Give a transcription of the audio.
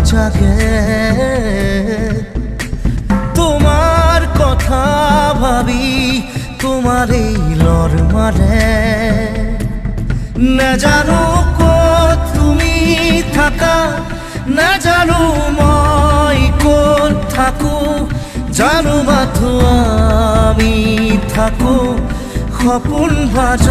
জাগে তোমার কথা ভাবি তোমার এই লর মারে না জানো কত তুমি থাকা না জানো মই কত থাকো জানো মাথো আমি থাকো সপোন ভাজ